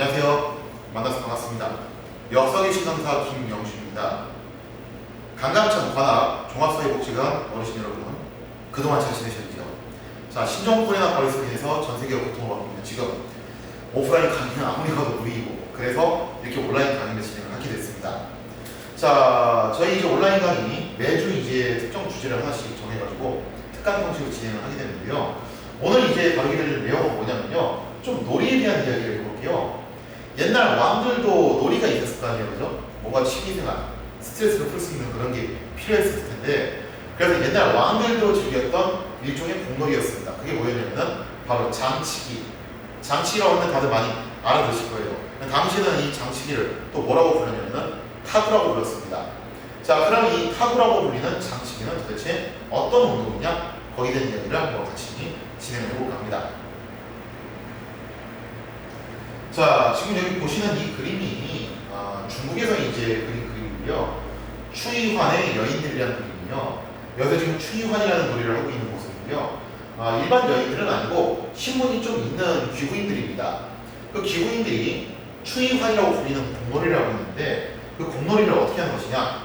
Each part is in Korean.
안녕하세요. 만나서 반갑습니다. 역사계 시강사 김영수입니다. 강감천 관악 종합사회복지관 어르신 여러분, 그동안 잘 지내셨죠? 자, 신종 코로나 바이러스로 인해서 전 세계가 고통을 받고 있는 지금 오프라인 강의는 아무리 가도 무리이고, 그래서 이렇게 온라인 강의를 진행을 하게 됐습니다. 자, 저희 이제 온라인 강의 매주 이제 특정 주제를 하나씩 정해가지고 특강 형식으로 진행을 하게 되는데요. 오늘 이제 다루게 될 내용은 뭐냐면요, 좀 놀이에 대한 이야기를 해볼게요. 옛날 왕들도 놀이가 있었을 거 아니에요, 그죠? 뭔가 취미생활, 스트레스를 풀 수 있는 그런 게 필요했을 텐데, 그래서 옛날 왕들도 즐겼던 일종의 공놀이였습니다. 그게 뭐였냐면은 바로 장치기. 장치기라고 하면 다들 많이 알아두실 거예요. 당시에는 이 장치기를 또 뭐라고 불렀냐면은 타구라고 불렀습니다. 자, 그럼 이 타구라고 불리는 장치기는 도대체 어떤 운동이냐? 거기에 대한 이야기를 한번 같이 진행해 볼까 합니다. 자, 지금 여기 보시는 이 그림이 중국에서 이제 그린 그림이고요. 추이환의 여인들이라는 그림이요. 여기서 지금 추이환이라는 놀이를 하고 있는 모습이고요. 일반 여인들은 아니고 신분이 좀 있는 귀부인들입니다. 그 귀부인들이 추이환이라고 불리는 공놀이라고 있는데, 그 공놀이를 어떻게 하는 것이냐?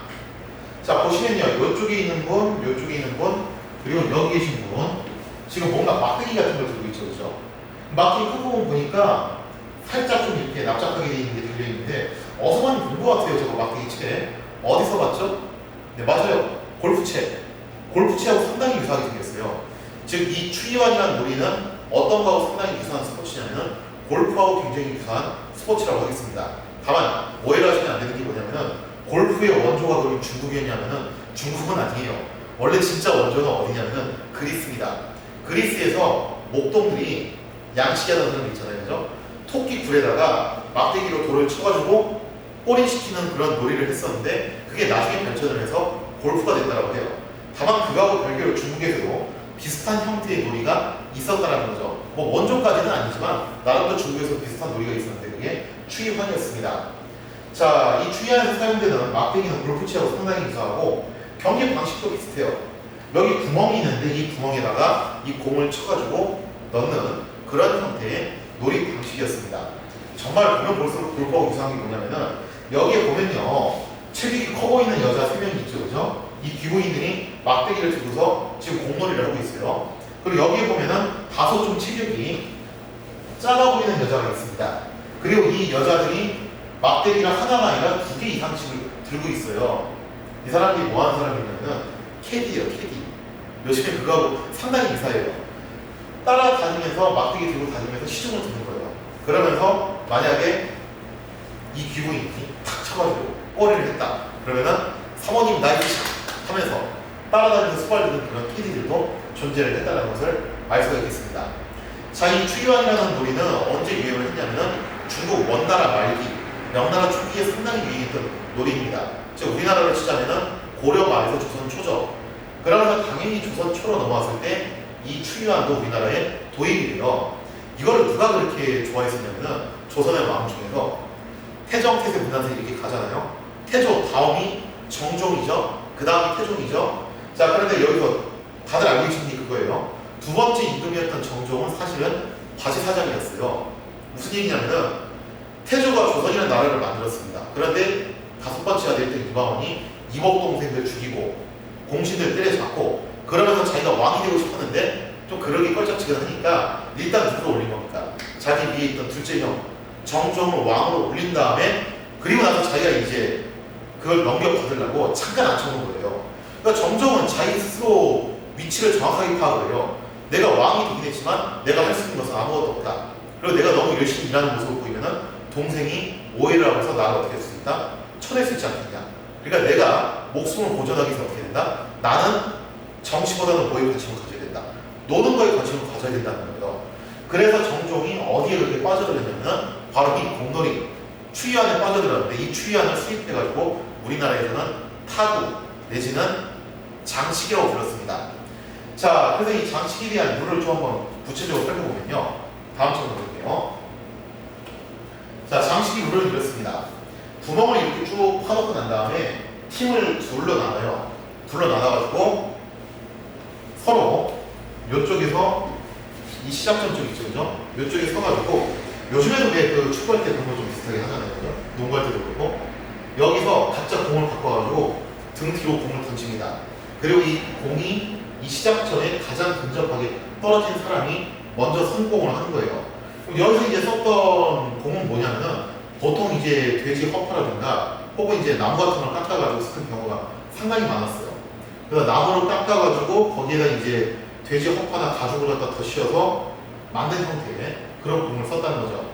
자, 보시면요, 이쪽에 있는 분, 이쪽에 있는 분, 그리고 여기 계신 분, 지금 뭔가 막대기 같은 걸 들고 있죠, 그죠? 막대기 끝부분 보니까 살짝 좀 이렇게 납작하게 되어 있는 게 들려있는데, 어디서 많이 본 것 같아요, 저거 막대기 채. 어디서 봤죠? 네, 맞아요. 골프채. 골프채하고 상당히 유사하게 생겼어요. 즉, 이 추이환이라는 놀이는 어떤 거하고 상당히 유사한 스포츠냐면 골프하고 굉장히 유사한 스포츠라고 하겠습니다. 다만 오해를 하시면 안 되는 게 뭐냐면은, 골프의 원조가 그럼 중국이었냐면은 중국은 아니에요. 원래 진짜 원조는 어디냐면은 그리스입니다. 그리스에서 목동들이 양치기하는 사람들 있잖아요, 그죠? 토끼 굴에다가 막대기로 돌을 쳐가지고 꼬리시키는 그런 놀이를 했었는데, 그게 나중에 발전을 해서 골프가 됐다고 해요. 다만 그거하고 별개로 중국에서도 비슷한 형태의 놀이가 있었다는 거죠. 뭐 원조까지는 아니지만 나름대로 중국에서 비슷한 놀이가 있었는데 그게 추이환이었습니다. 자, 이 추이환에서 사용되는 막대기는 골프채하고 상당히 유사하고 경기 방식도 비슷해요. 여기 구멍이 있는데 이 구멍에다가 이 공을 쳐가지고 넣는 그런 형태의 놀이 방식이었습니다. 정말 보면 볼수록 골프하고 유사한 게 뭐냐면은, 여기에 보면요, 체격이 커 보이는 여자 3명이 있죠, 그죠? 이 귀부인들이 막대기를 들고서 지금 공놀이를 하고 있어요. 그리고 여기에 보면은 다소 좀 체격이 작아 보이는 여자가 있습니다. 그리고 이 여자들이 막대기를 하나가 아니라 2개 이상씩을 들고 있어요. 이 사람들이 뭐 하는 사람이냐면은 캐디예요, 캐디. 요즘에 그거하고 상당히 유사해요. 따라다니면서 막대기 들고 다니면서 시중을 듣는 거예요. 그러면서 만약에 이 귀부인이 탁 쳐가지고 꼬리를 했다. 그러면은 사모님 나이스 하면서 따라다니면서 수발드는 그런 캐디들도 존재를 했다는 것을 알 수가 있겠습니다. 자, 이 추이환이라는 놀이는 언제 유행을 했냐면은 중국 원나라 말기, 명나라 초기에 상당히 유행했던 놀이입니다. 즉, 우리나라로 치자면은 고려 말에서 조선 초죠. 그러면서 당연히 조선 초로 넘어왔을 때 이 추이환도 우리나라에 도입이 돼요. 이거를 누가 그렇게 좋아했었냐면은 조선의 왕 중에서 태정, 태세, 문단세 이렇게 가잖아요. 태조 다음이 정종이죠. 그 다음이 태종이죠. 자, 그런데 여기서 다들 알고 계신 게 그거예요. 두 번째 임금이었던 정종은 사실은 과시사장이었어요. 무슨 얘기냐면은 태조가 조선이라는 나라를 만들었습니다. 그런데 다섯 번째 아들이었던 이방원이 이복 동생들 죽이고 공신들 때려잡고, 그러면서 자기가 왕이 되고 싶었는데 좀 그러기 껄쩍지근하니까 일단 누구를 올린 겁니다. 자기 위에 있던 둘째 형 정종을 왕으로 올린 다음에, 그리고 나서 자기가 이제 그걸 넘겨받으려고 잠깐 앉혀놓은 거예요. 그러니까 정종은 자기 스스로 위치를 정확하게 파악을 해요. 내가 왕이 되긴 했지만 내가 할 수 있는 것은 아무것도 없다. 그리고 내가 너무 열심히 일하는 모습을 보이면은 동생이 오해를 하면서 나를 어떻게 할 수 있다? 쳐낼 수 있지 않겠냐. 그러니까 내가 목숨을 보존하기 위해서 어떻게 된다? 나는 정치보다는 뭐에 관심을 가져야 된다. 노는 거에 관심을 가져야 된다는 거예요. 그래서 정종이 어디에 그렇게 빠져들었냐면 바로 이 공놀이, 추이환에 빠져들었는데, 이 추이환을 수입해가지고 우리나라에서는 타구 내지는 장치기라고 불렀습니다. 자, 그래서 이 장치기에 대한 룰을 좀 한번 구체적으로 살펴보면요, 다음처럼 볼게요. 자, 장치기 룰은 이렇습니다. 구멍을 이렇게 쭉 파놓고 난 다음에 팀을 둘러 나눠요. 둘러 나눠가지고 서로 이쪽에서 이 시작점 쪽 있죠, 그죠? 이쪽에 서가지고 요즘에도 왜 축구할 때 그런 거 좀 비슷하게 하잖아요. 그죠? 농구할 때도 그렇고 여기서 각자 공을 갖고 와가지고 등 뒤로 공을 던집니다. 그리고 이 공이 이 시작점에 가장 근접하게 떨어진 사람이 먼저 성공을 하는 거예요. 여기서 이제 썼던 공은 뭐냐면은 보통 이제 돼지 허파라든가 혹은 이제 나무 같은 걸 깎아가지고 쓰는 경우가 상당히 많았어요. 그래서 나무를 깎아가지고 거기에다 이제 돼지 허파나 가죽을 갖다 더 씌워서 만든 형태의 그런 공을 썼다는 거죠.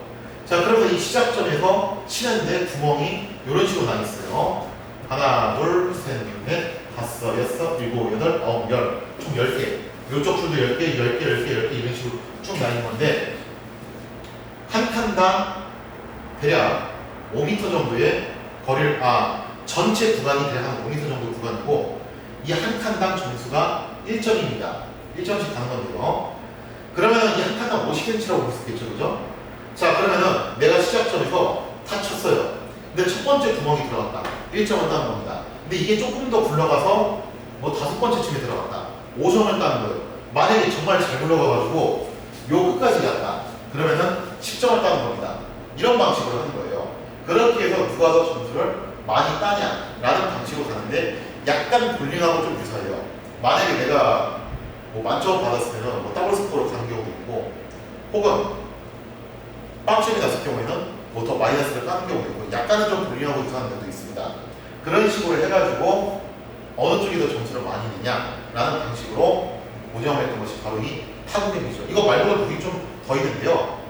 자, 그래서 이 시작점에서 치는데 구멍이 이런 식으로 나 있어요. 하나, 둘, 셋, 넷, 다섯, 여섯, 일곱, 여덟, 아홉, 열. 총 10개. 이쪽 줄도 10개, 10개, 10개, 10개 이런 식으로 쭉 나 있는 건데 한 칸당 대략 5m 정도의 거리를, 전체 구간이 대략 한 5m 정도 구간이고 이 한 칸당 점수가 1점입니다. 1점씩 가는 건데요. 그러면 이 한 칸당 50cm라고 볼 수 있겠죠, 그죠? 자, 그러면은 내가 시작점에서 다 쳤어요. 근데 첫 번째 구멍이 들어갔다. 1점을 따는 겁니다. 근데 이게 조금 더 굴러가서 뭐 5번째쯤에 들어갔다. 5점을 따는 거예요. 만약에 정말 잘 굴러가가지고 요 끝까지 갔다. 그러면은 10점을 따는 겁니다. 이런 방식으로 하는 거예요. 그렇게 해서 누가 더 점수를 많이 따냐라는 방식으로 가는데 약간 볼링하고 좀 유사해요. 만약에 내가 뭐 만점 받았으면 뭐 더블 스코어로 가는 경우도 있고 혹은 빵점이 났을 경우에는 뭐 더 마이너스를 까는 경우도 있고 약간은 좀 볼링하고 유사한 면도 있습니다. 그런 식으로 해가지고 어느 쪽이 더 점수를 많이 내냐라는 방식으로 모정했던 것이 바로 이 타구경이죠. 이거 말고도 보기 좀 더 있는데요.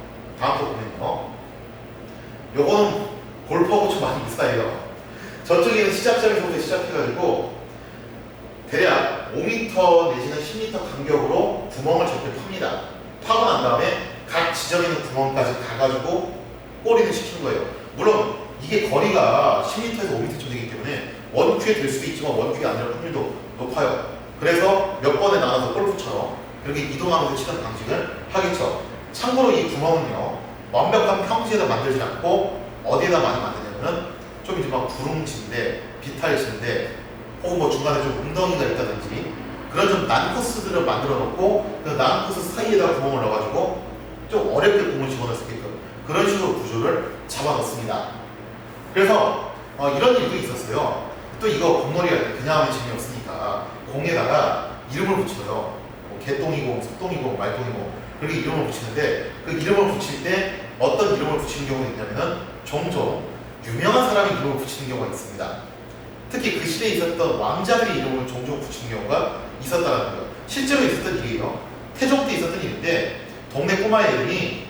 다음 거 보면요. 요거는 골프하고 좀 많이 비슷해요. 저쪽에는 시작점에서부터 시작해가지고 대략 5m 내지는 10m 간격으로 구멍을 저렇게 팝니다. 파고 난 다음에 각 지점에 있는 구멍까지 가가지고 꼬리를 시키는 거예요. 물론 이게 거리가 10m에서 5m쯤 되기 때문에 원큐에 될 수도 있지만 원큐에 안 될 확률도 높아요. 그래서 몇 번에 나눠서 골프처럼 그렇게 이동하면서 치는 방식을 하겠죠. 참고로 이 구멍은요, 완벽한 평지에다 만들지 않고 어디에다 많이 만드냐면은 좀 이제 막 구릉지인데, 비탈지인데, 혹은 뭐 중간에 좀 웅덩이가 있다든지 그런 좀 난 코스들을 만들어 놓고 그 난 코스 사이에다 구멍을 넣어가지고 좀 어렵게 공을 집어넣을 수 있게끔 그런 식으로 구조를 잡아 넣습니다. 그래서 이런 일도 있었어요. 또 이거 공놀이 할 때 그냥 하면 재미없으니까 공에다가 이름을 붙여요. 뭐 개똥이고 석똥이고 말똥이고 그렇게 이름을 붙이는데 그 이름을 붙일 때 어떤 이름을 붙이는 경우가 있냐면은 종종 유명한 사람의 이름을 붙이는 경우가 있습니다. 특히 그 시대에 있었던 왕자들의 이름을 종종 붙이는 경우가 있었다는 거예요. 실제로 있었던 일이에요. 태종 때 있었던 일인데 동네 꼬마애들이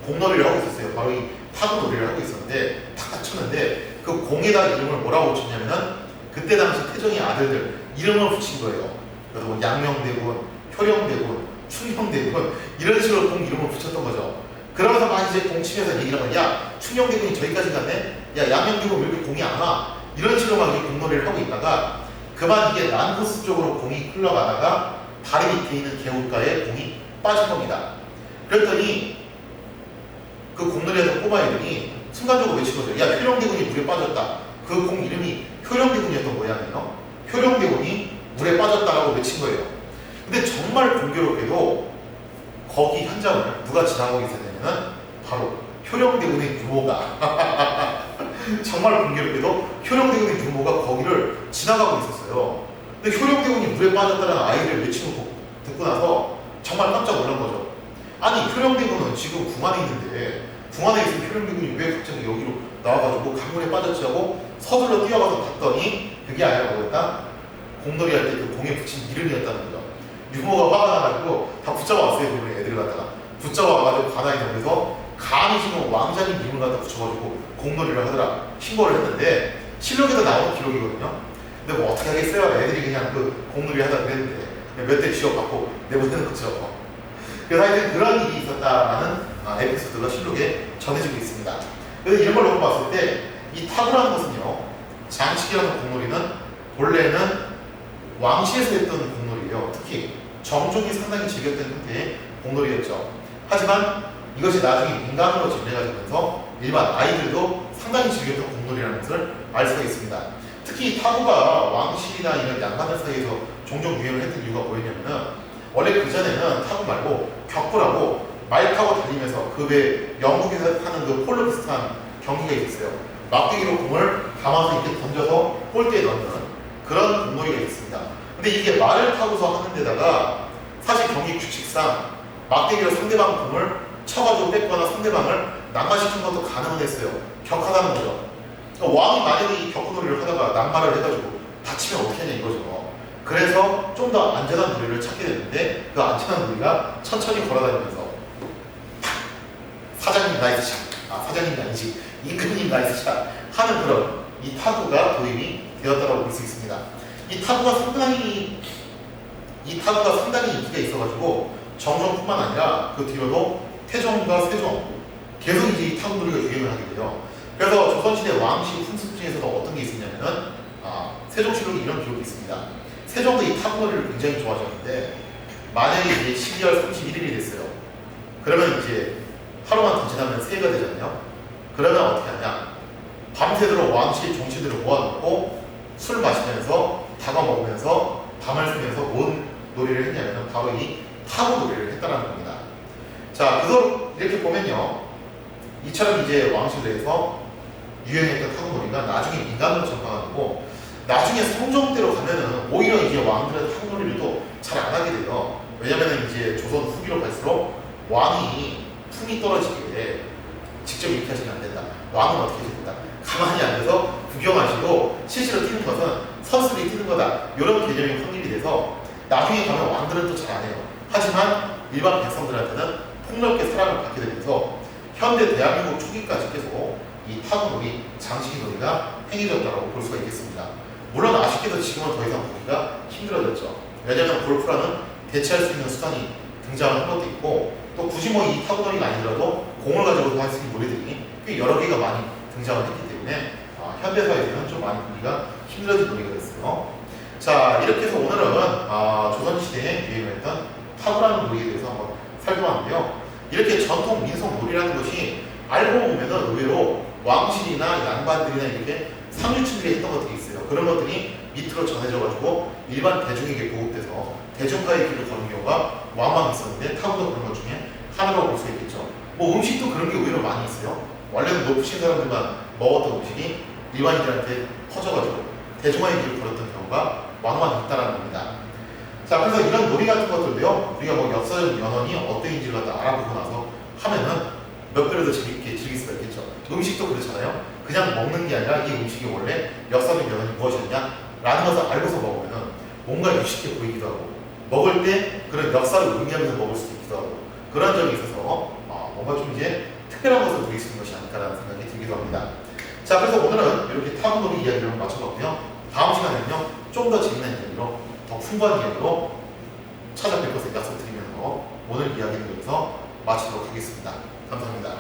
공놀이를 하고 있었어요. 바로 이 타구 놀이를 하고 있었는데 탁 쳤는데 그 공에다 이름을 뭐라고 붙였냐면은 그때 당시 태종의 아들들 이름을 붙인 거예요. 그래서 뭐 양명대군, 효령대군, 충녕대군 이런 식으로 공 이름을 붙였던 거죠. 그러면서 막 이제 공 치면서 얘기를 하면 야 충녕대군이 저기까지 갔네? 야 양명대군 왜 이렇게 공이 안 와? 이런 식으로 막 공놀이를 하고 있다가 그만 이게 난코스 쪽으로 공이 흘러가다가 다리 밑에 있는 개울가에 공이 빠진 겁니다. 그랬더니 그 공놀이하던 꼬마애들이 순간적으로 외친 거죠. 야 효령대군이 물에 빠졌다. 그 공 이름이 효령대군이었던 모양이에요. 효령대군이 물에 빠졌다라고 외친 거예요. 근데 정말 공교롭게도 거기 현장을 누가 지나가고 있었냐면 바로 효령대군의 유모가 정말 공교롭게도 효령대군의 유모가 거기를 지나가고 있었어요. 근데 효령대군이 물에 빠졌다는 아이를 외치는 거 듣고 나서 정말 깜짝 놀란 거죠. 아니 효령대군은 지금 궁안에 있는데 궁안에 있으면 효령대군이 왜 갑자기 여기로 나와가지고 강물에 빠졌지 하고 서둘러 뛰어가서 봤더니 그게 아니라 뭐였다? 공놀이 할 때 그 공에 붙인 이름이었다는 거죠. 유모가 화가 나가지고 다 붙잡아 왔어요. 그 애들을 갖다가 붙잡아 와가지고 가나에 넣어서 감히 지금 왕자님 이름을 갖다 붙여가지고 공놀이를 하더라 신고를 했는데 실록에서 나오는 기록이거든요. 근데 뭐 어떻게 하겠어요? 애들이 그냥 그 공놀이 하다 그랬는데 몇 대 쥐어받고 내보내는 거죠. 그래서 하여튼 그런 일이 있었다라는 에피소드가 실록에 전해지고 있습니다. 그래서 이런 걸 놓고 봤을 때 이 타구라는 것은요, 장식이라는 공놀이는 본래는 왕실에서 했던 공놀이예요. 특히 정족이 상당히 즐겼던 형태의 공놀이였죠. 하지만 이것이 나중에 민간으로 전개가 되면서 일반 아이들도 상당히 즐겼던 공놀이라는 것을 알 수가 있습니다. 특히 타구가 왕실이나 이런 양반들 사이에서 종종 유행을 했던 이유가 뭐였냐면은 원래 그전에는 타구 말고 격구라고 말 타고 달리면서 그 외 영국에서 하는 그 폴로 비슷한 경기가 있었어요. 막대기로 공을 담아서 이렇게 던져서 골대에 넣는 그런 공놀이가 있습니다. 근데 이게 말을 타고서 하는 데다가 사실 경기 규칙상 막대기로 상대방 공을 쳐가지고 뺏거나 상대방을 낙마시키는 것도 가능은 했어요. 격하다는 거죠. 그러니까 왕이 만약에 이 격투놀이를 하다가 낙마를 해가지고 다치면 어떻게 하냐 이거죠. 그래서 좀 더 안전한 놀이를 찾게 됐는데 그 안전한 놀이가 천천히 걸어다니면서 사장님 나이스 샷, 사장님이 아니지 임금님 나이스 샷 하는 그런 이 타구가 도입이 되었다고 볼 수 있습니다. 이 타구가 상당히 인기가 있어가지고 정종뿐만 아니라 그 뒤로도 태종과 세종 계속 이제 이 타구놀이가 유행을 하게 돼요. 그래서 조선시대 왕실 풍습 중에서도 어떤 게 있었냐면은 세종실록에 이런 기록이 있습니다. 세종도 이 타구놀이를 굉장히 좋아하셨는데 만약에 이제 12월 31일이 됐어요. 그러면 이제 하루만 더 지나면 새해가 되잖아요. 그러면 어떻게 하냐? 밤새도록 왕실 종치들을 모아놓고 술 마시면서 다과 먹으면서 밤을 새면서 뭔 놀이를 했냐면 바로 이 타구 놀이를 했다는 겁니다. 자, 그래서 이렇게 보면요. 이처럼 이제 왕실 내에서 유행했던 타구 놀이가 나중에 민간으로 전파하고 나중에 성종대로 가면은 오히려 이제 왕들의 타구 놀이를 또 잘 안 하게 돼요. 왜냐면은 이제 조선 후기로 갈수록 왕이 품이 떨어지게 직접 이렇게 하시면 안 된다. 왕은 어떻게 해야 된다. 가만히 앉아서 구경하시고 실제로 뛰는 것은 선수들이 뛰는 거다. 이런 개념이 확립이 돼서 나중에 가면 왕들은 또 잘 안 해요. 하지만 일반 백성들한테는 폭넓게 사랑을 받게 되면서 현대 대한민국 초기까지 계속 이 타구놀이, 장식놀이가 행해졌다고 볼 수가 있겠습니다. 물론 아쉽게도 지금은 더 이상 보기가 힘들어졌죠. 왜냐하면 골프라는 대체할 수 있는 수단이 등장한 것도 있고 또 굳이 뭐 이 타구놀이가 아니더라도 공을 가지고 할 수 있는 놀이들이 꽤 여러 개가 많이 등장을 했기 때문에 현대사에서는 좀 많이 보기가 힘들어진 놀이가 됐어요. 자, 이렇게 해서 오늘은 조선시대에 유행했던 타구라는 놀이에 대해서 한번 살펴봤는데요. 이렇게 전통 민속 놀이라는 것이 알고 보면은 의외로 왕실이나 양반들이나 이렇게 상류층들이 했던 것들이 있어요. 그런 것들이 밑으로 전해져가지고 일반 대중에게 보급돼서 대중가의 길을 걷는 경우가 왕왕 있었는데 타구도 그런 것 중에 하나라고 볼 수 있겠죠. 뭐 음식도 그런 게 의외로 많이 있어요. 원래는 높으신 사람들만 먹었던 음식이 일반인들한테 퍼져가지고 대중화의 길을 걸었던 경우가 왕왕 있다라는 겁니다. 자, 그래서 이런 놀이 같은 것들도요, 우리가 뭐 역사적 연원이 어떠인지를 갖다 알아보고 나서 하면은 몇 배로 더 재밌게 즐길 수가 있겠죠. 음식도 그렇잖아요. 그냥 먹는 게 아니라 이 음식이 원래 역사적 연원이 무엇이었냐 라는 것을 알고서 먹으면은 뭔가 유식해 보이기도 하고 먹을 때 그런 역사를 의미하면서 먹을 수도 있기도 하고 그런 점이 있어서 뭔가 좀 이제 특별한 것을 보일 수 있는 것이 아닐까라는 생각이 들기도 합니다. 자, 그래서 오늘은 이렇게 타구놀이 이야기를 마쳐봤고요. 다음 시간에는요, 좀 더 재미난 이야기로 더 풍부한 이야기로 찾아뵐 것을 약속드리면서 오늘 이야기는 여기서 마치도록 하겠습니다. 감사합니다.